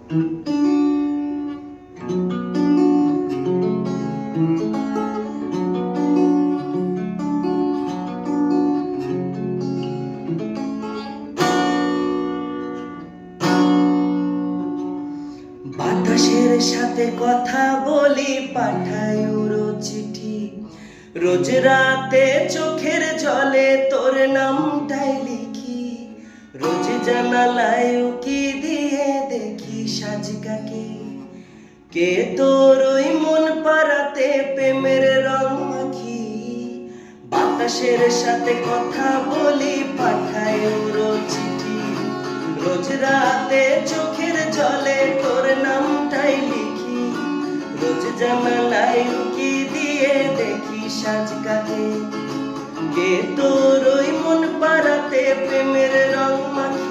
বাতাসের সাথে কথা বলি, পাঠাই উড়ো চিঠি, রোজ রাতে চোখের জলে তোর নামটাই লিখি। রোজ জানালায় উকি দিয়ে দেখি সাজকাকে, কে তোর ওই মন পাড়াতে প্রেমের রং মাখি। বাতাসের সাথে কথা বলি, পাঠাই উড়ো চিঠি, রোজ রাতে চোখের জলে তোর নামটাই লিখি। রোজ জানালায় উকি দিয়ে দেখি সাজকাকে, কে তোর ওই মন পাড়াতে প্রেমের রং মাখি।